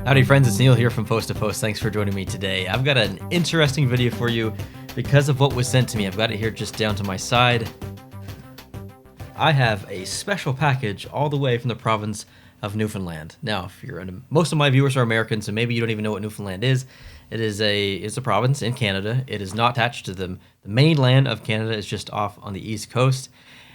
Howdy friends, it's Neil here from Post to Post. Thanks for joining me today. I've got an interesting video for you because of what was sent to me. I've got it here just down to my side. I have a special package all the way from the province of Newfoundland. Now, if you're most of my viewers are Americans, so maybe you don't even know what Newfoundland is. It's a province in Canada. It is not attached to the mainland of Canada. It's just off on the east coast.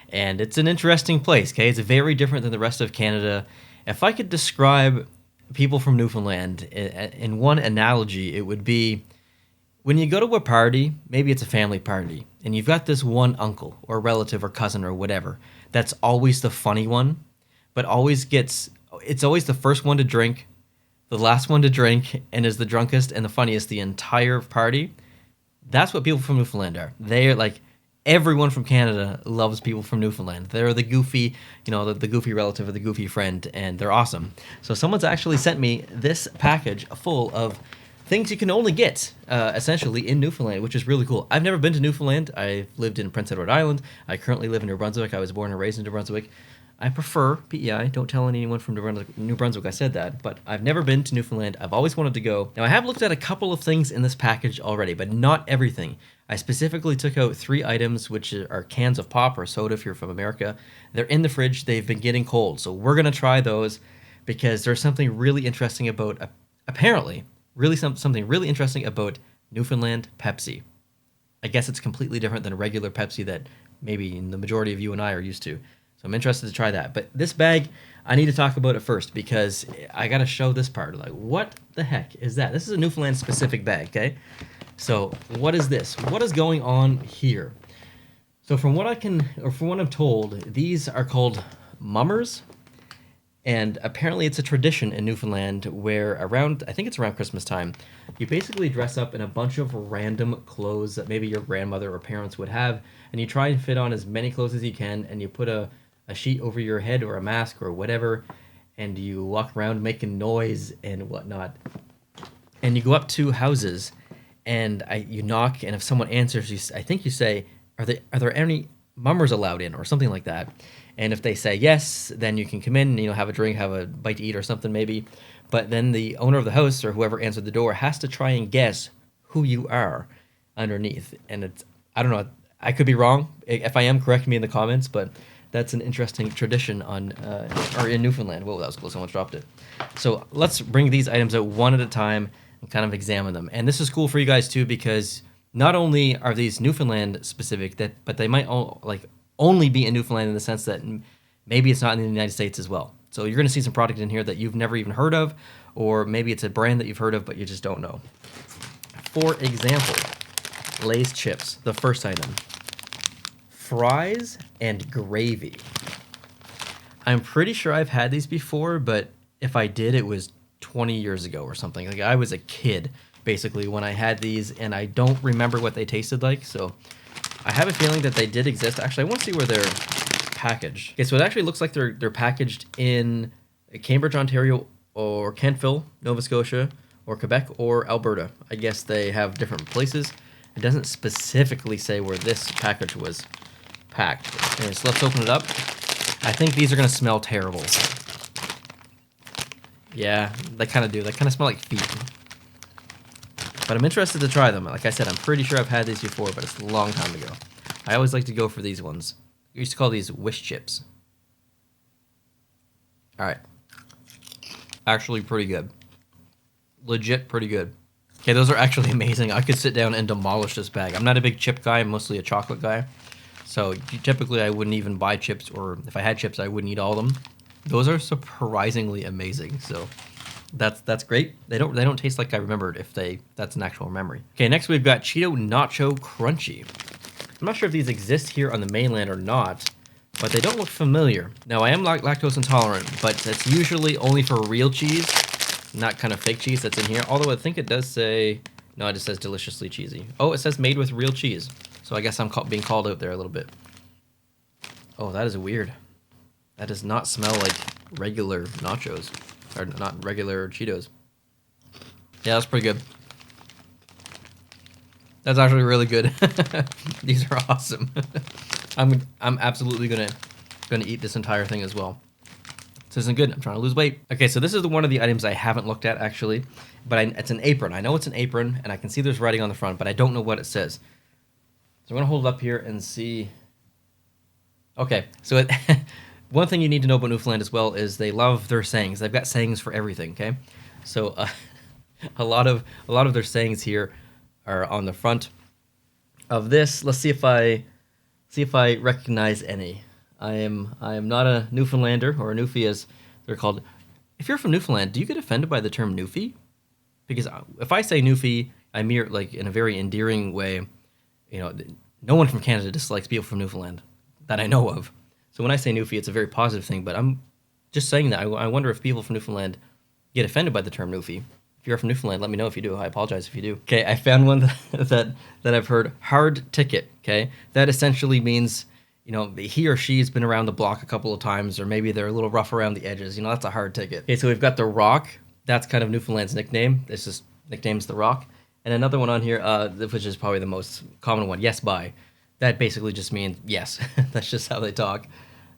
And it's an interesting place, okay? It's very different than the rest of Canada. If I could describe people from Newfoundland in one analogy, it would be when you go to a party, maybe it's a family party, and you've got this one uncle or relative or cousin or whatever that's always the funny one, but it's always the first one to drink, the last one to drink, and is the drunkest and the funniest the entire party. That's what people from Newfoundland are. They're like, everyone from Canada loves people from Newfoundland. They're the goofy, the goofy relative or the goofy friend, and they're awesome. So someone's actually sent me this package full of things you can only get, essentially, in Newfoundland, which is really cool. I've never been to Newfoundland. I've lived in Prince Edward Island. I currently live in New Brunswick. I was born and raised in New Brunswick. I prefer PEI. Don't tell anyone from New Brunswick I said that, but I've never been to Newfoundland. I've always wanted to go. Now, I have looked at a couple of things in this package already, but not everything. I specifically took out 3 items, which are cans of pop or soda if you're from America. They're in the fridge. They've been getting cold, so we're going to try those because there's something really interesting about, apparently, something really interesting about Newfoundland Pepsi. I guess it's completely different than a regular Pepsi that maybe the majority of you and I are used to. So I'm interested to try that. But this bag, I need to talk about it first because I got to show this part. Like, what the heck is that? This is a Newfoundland specific bag, okay? So what is this? What is going on here? So from what I'm told, these are called mummers. And apparently it's a tradition in Newfoundland where I think it's around Christmas time, you basically dress up in a bunch of random clothes that maybe your grandmother or parents would have, and you try and fit on as many clothes as you can, and you put a sheet over your head or a mask or whatever, and you walk around making noise and whatnot. And you go up to houses, and you knock, and if someone answers, I think you say, are there any mummers allowed in, or something like that. And if they say yes, then you can come in and have a drink, have a bite to eat or something maybe. But then the owner of the house or whoever answered the door has to try and guess who you are underneath. And I don't know, I could be wrong. If I am, correct me in the comments, but that's an interesting tradition in Newfoundland. Whoa, that was close, someone dropped it. So let's bring these items out one at a time and kind of examine them. And this is cool for you guys too, because not only are these Newfoundland specific, but they might only be in Newfoundland in the sense that maybe it's not in the United States as well. So you're going to see some product in here that you've never even heard of, or maybe it's a brand that you've heard of but you just don't know. For example, Lay's chips, the first item. Fries and gravy. I'm pretty sure I've had these before, but if I did, it was 20 years ago or something. Like, I was a kid basically when I had these, and I don't remember what they tasted like, so I have a feeling that they did exist. Actually, I want to see where they're packaged. Okay, so it actually looks like they're packaged in Cambridge, Ontario, or Kentville, Nova Scotia, or Quebec, or Alberta. I guess they have different places. It doesn't specifically say where this package was packed. Okay, so let's open it up. I think these are going to smell terrible. Yeah, they kind of do. They kind of smell like feet. But I'm interested to try them. Like I said, I'm pretty sure I've had these before, but it's a long time ago. I always like to go for these ones. I used to call these wish chips. Alright. Actually pretty good. Legit pretty good. Okay, those are actually amazing. I could sit down and demolish this bag. I'm not a big chip guy. I'm mostly a chocolate guy. So typically I wouldn't even buy chips, or if I had chips, I wouldn't eat all of them. Those are surprisingly amazing. So that's great. They don't taste like I remembered if that's an actual memory. Okay, next we've got Cheeto Nacho Crunchy. I'm not sure if these exist here on the mainland or not, but they don't look familiar. Now, I am lactose intolerant, but it's usually only for real cheese, not kind of fake cheese that's in here. Although I think it does say, no, it just says deliciously cheesy. Oh, it says made with real cheese. So I guess I'm being called out there a little bit. Oh, that is weird. That does not smell like regular nachos. Or not regular Cheetos. Yeah, that's pretty good. That's actually really good. These are awesome. I'm absolutely gonna eat this entire thing as well. This isn't good. I'm trying to lose weight. Okay, so this is one of the items I haven't looked at actually, but it's an apron. I know it's an apron, and I can see there's writing on the front, but I don't know what it says. So I'm gonna hold it up here and see. Okay, so one thing you need to know about Newfoundland as well is they love their sayings. They've got sayings for everything. Okay, so a lot of their sayings here are on the front of this. Let's see if I recognize any. I am not a Newfoundlander, or a Newfie as they're called. If you're from Newfoundland, do you get offended by the term Newfie? Because if I say Newfie, I mean like in a very endearing way. You know, no one from Canada dislikes people from Newfoundland that I know of. So when I say Newfie, it's a very positive thing. But I'm just saying that I wonder if people from Newfoundland get offended by the term Newfie. If you're from Newfoundland, let me know if you do. I apologize if you do. Okay, I found one that I've heard, hard ticket. Okay, that essentially means, you know, he or she's been around the block a couple of times, or maybe they're a little rough around the edges. You know, that's a hard ticket. Okay, so we've got the Rock. That's kind of Newfoundland's nickname. It's just nickname's the Rock. And another one on here, which is probably the most common one, yes, bye. That basically just means yes. That's just how they talk.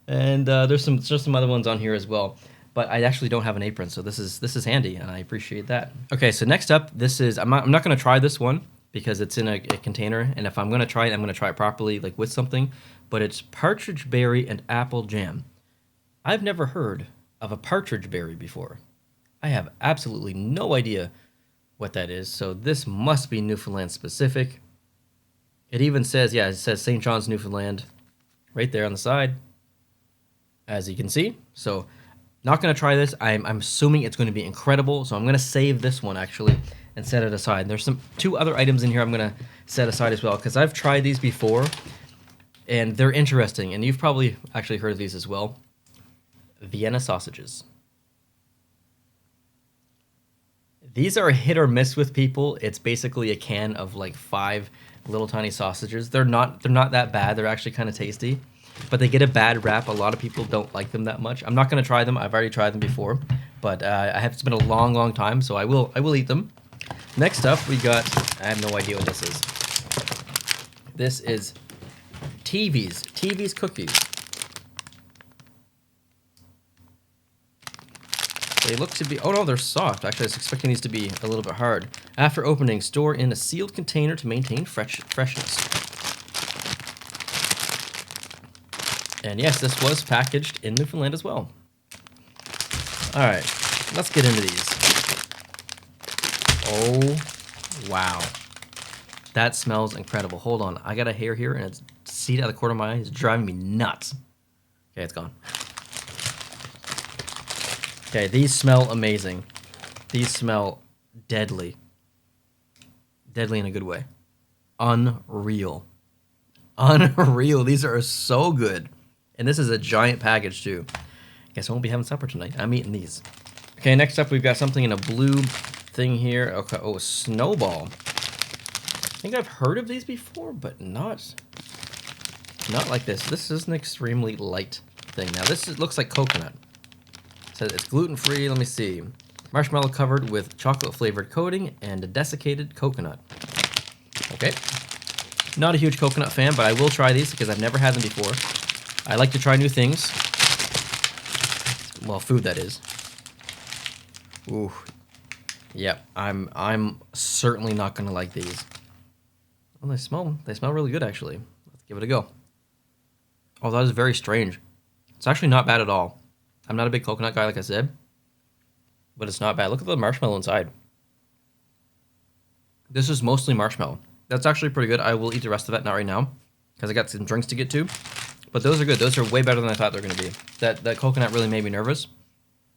And there's some other ones on here as well. But I actually don't have an apron, so this is handy, and I appreciate that. Okay, so next up, this is I'm not going to try this one because it's in a container, and if I'm going to try it, I'm going to try it properly, like with something. But it's partridge berry and apple jam. I've never heard of a partridge berry before. I have absolutely no idea what that is, so this must be Newfoundland specific. It even says, yeah, it says St. John's, Newfoundland, right there on the side, as you can see. So, not going to try this. I'm assuming it's going to be incredible, so I'm going to save this one, actually, and set it aside. There's two other items in here I'm going to set aside as well, because I've tried these before, and they're interesting, and you've probably actually heard of these as well. Vienna sausages. These are hit or miss with people. It's basically a can of like 5 little tiny sausages. They're not that bad. They're actually kind of tasty, but they get a bad rap. A lot of people don't like them that much. I'm not going to try them. I've already tried them before, but it's been a long time, so I will eat them. Next up, we got, I have no idea what this is. This is TV's cookies. They look to be, oh no, they're soft. Actually, I was expecting these to be a little bit hard. After opening, store in a sealed container to maintain freshness. And yes, this was packaged in Newfoundland as well. All right, let's get into these. Oh, wow. That smells incredible. Hold on, I got a hair here and it's seed out of the corner of my eye. It's driving me nuts. Okay, it's gone. Okay, these smell amazing. These smell deadly. Deadly in a good way. Unreal. Unreal. These are so good. And this is a giant package too. Guess I won't be having supper tonight. I'm eating these. Okay, next up we've got something in a blue thing here. Okay, oh, a snowball. I think I've heard of these before, but not like this. This is an extremely light thing. Now looks like coconut. It says it's gluten-free. Let me see. Marshmallow covered with chocolate-flavored coating and a desiccated coconut. Okay. Not a huge coconut fan, but I will try these because I've never had them before. I like to try new things. Well, food that is. Ooh. Yep, I'm certainly not gonna like these. Well, they smell really good actually. Let's give it a go. Oh, that is very strange. It's actually not bad at all. I'm not a big coconut guy, like I said, but it's not bad. Look at the marshmallow inside. This is mostly marshmallow. That's actually pretty good. I will eat the rest of it, not right now, because I got some drinks to get to. But those are good. Those are way better than I thought they were going to be. That coconut really made me nervous.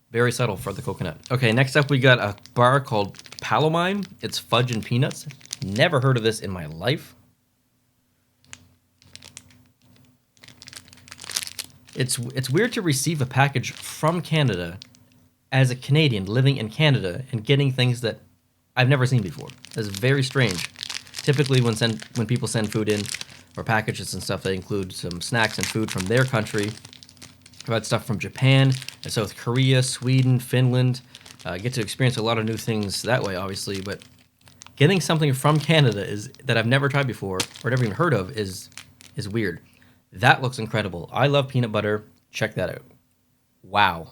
Very subtle for the coconut. Okay, next up we got a bar called Palomine. It's fudge and peanuts. Never heard of this in my life. It's weird to receive a package from Canada as a Canadian living in Canada and getting things that I've never seen before. That's very strange. Typically when people send food in or packages and stuff, they include some snacks and food from their country. I've had stuff from Japan and South Korea, Sweden, Finland. I get to experience a lot of new things that way, obviously, but getting something from Canada that I've never tried before or never even heard of is weird. That looks incredible. I love peanut butter. Check that out. Wow.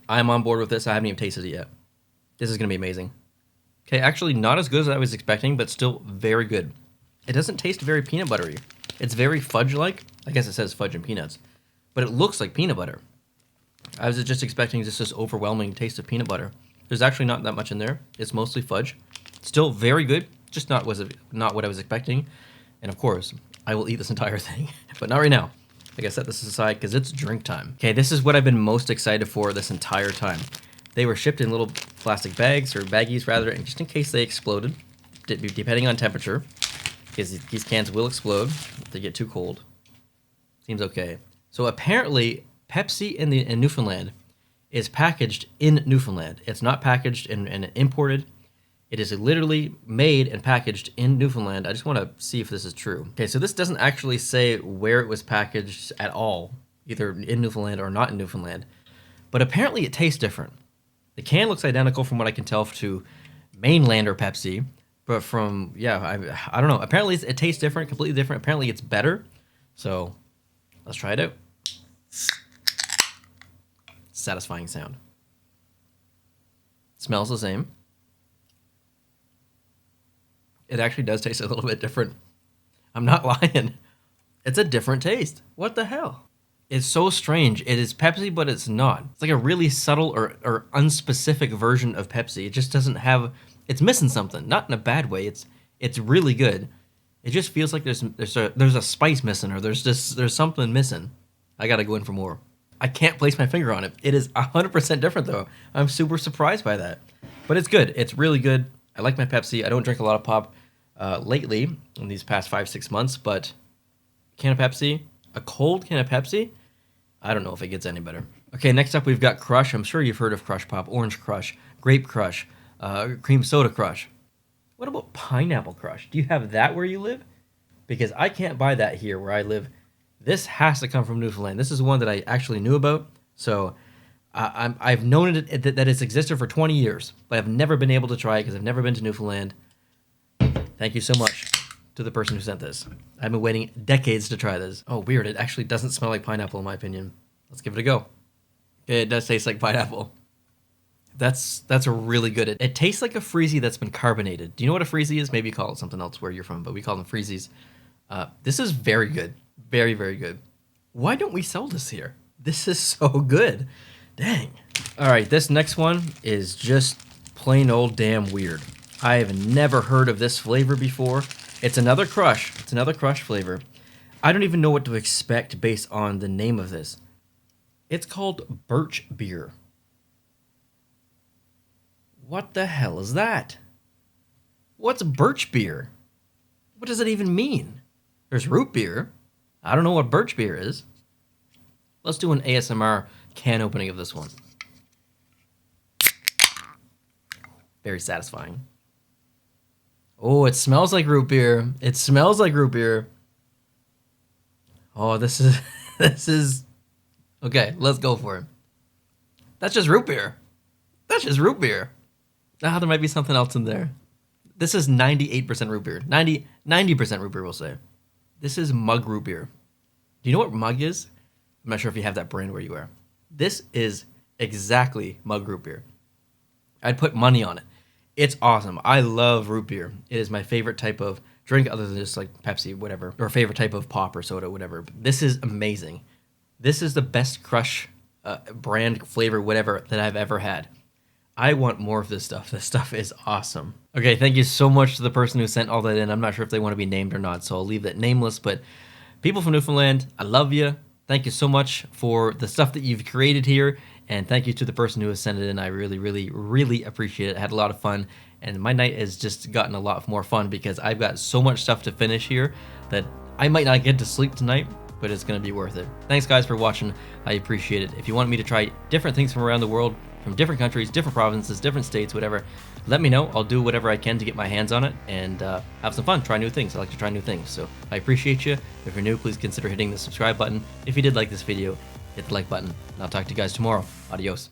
I'm on board with this. I haven't even tasted it yet. This is going to be amazing. Okay, actually not as good as I was expecting, but still very good. It doesn't taste very peanut buttery. It's very fudge-like. I guess it says fudge and peanuts, but it looks like peanut butter. I was just expecting just this overwhelming taste of peanut butter. There's actually not that much in there. It's mostly fudge. Still very good, just not what I was expecting. And of course, I will eat this entire thing, but not right now. I gotta set this aside because it's drink time. Okay, this is what I've been most excited for this entire time. They were shipped in little plastic bags, or baggies rather, and just in case they exploded, depending on temperature, because these cans will explode if they get too cold. Seems okay. So apparently, Pepsi in Newfoundland is packaged in Newfoundland. It's not packaged and imported. It is literally made and packaged in Newfoundland. I just want to see if this is true. Okay, so this doesn't actually say where it was packaged at all, either in Newfoundland or not in Newfoundland. But apparently it tastes different. The can looks identical from what I can tell to mainlander Pepsi. But from, yeah, I don't know. Apparently it tastes different, completely different. Apparently it's better. So let's try it out. Satisfying sound. Smells the same. It actually does taste a little bit different. I'm not lying. It's a different taste. What the hell? It's so strange. It is Pepsi, but it's not. It's like a really subtle or unspecific version of Pepsi. It just doesn't have... It's missing something. Not in a bad way. It's really good. It just feels like there's a spice missing, or there's something missing. I gotta go in for more. I can't place my finger on it. It is 100% different though. I'm super surprised by that. But it's good. It's really good. I like my Pepsi. I don't drink a lot of pop lately in these past 5-6 months, but can of Pepsi, a cold can of Pepsi, I don't know if it gets any better. Okay, next up we've got Crush. I'm sure you've heard of Crush Pop, Orange Crush, Grape Crush, Cream Soda Crush. What about Pineapple Crush? Do you have that where you live? Because I can't buy that here where I live. This has to come from Newfoundland. This is one that I actually knew about, so I've known that it's existed for 20 years, but I've never been able to try it because I've never been to Newfoundland. Thank you so much to the person who sent this. I've been waiting decades to try this. Oh, weird. It actually doesn't smell like pineapple in my opinion. Let's give it a go. It does taste like pineapple. That's a really good... It tastes like a Freezy that's been carbonated. Do you know what a Freezy is? Maybe you call it something else where you're from, but we call them Freezies. This is very good. Very, very good. Why don't we sell this here? This is so good. Dang. All right, this next one is just plain old damn weird. I have never heard of this flavor before. It's another Crush. It's another Crush flavor. I don't even know what to expect based on the name of this. It's called Birch Beer. What the hell is that? What's Birch Beer? What does it even mean? There's root beer. I don't know what birch beer is. Let's do an ASMR can opening of this one. Very satisfying. Oh, it smells like root beer. It smells like root beer. Oh, this is... Okay, let's go for it. That's just root beer. That's just root beer. Ah, there might be something else in there. This is 98% root beer. 90% root beer, we'll say. This is mug root beer. Do you know what mug is? I'm not sure if you have that brand where you are. This is exactly mug root beer. I'd put money on it. It's awesome. I love root beer. It is my favorite type of drink other than just like Pepsi, whatever, or favorite type of pop or soda, whatever. But this is amazing. This is the best Crush brand flavor, whatever, that I've ever had. I want more of this stuff. This stuff is awesome. Okay, thank you so much to the person who sent all that in. I'm not sure if they want to be named or not, so I'll leave that nameless. But people from Newfoundland, I love you. Thank you so much for the stuff that you've created here. And thank you to the person who has sent it in. I really, really, really appreciate it. I had a lot of fun. And my night has just gotten a lot more fun because I've got so much stuff to finish here that I might not get to sleep tonight, but it's going to be worth it. Thanks, guys, for watching. I appreciate it. If you want me to try different things from around the world, from different countries, different provinces, different states, whatever, let me know. I'll do whatever I can to get my hands on it and have some fun, try new things. I like to try new things, so I appreciate you. If you're new, please consider hitting the subscribe button. If you did like this video, hit the like button, and I'll talk to you guys tomorrow. Adios.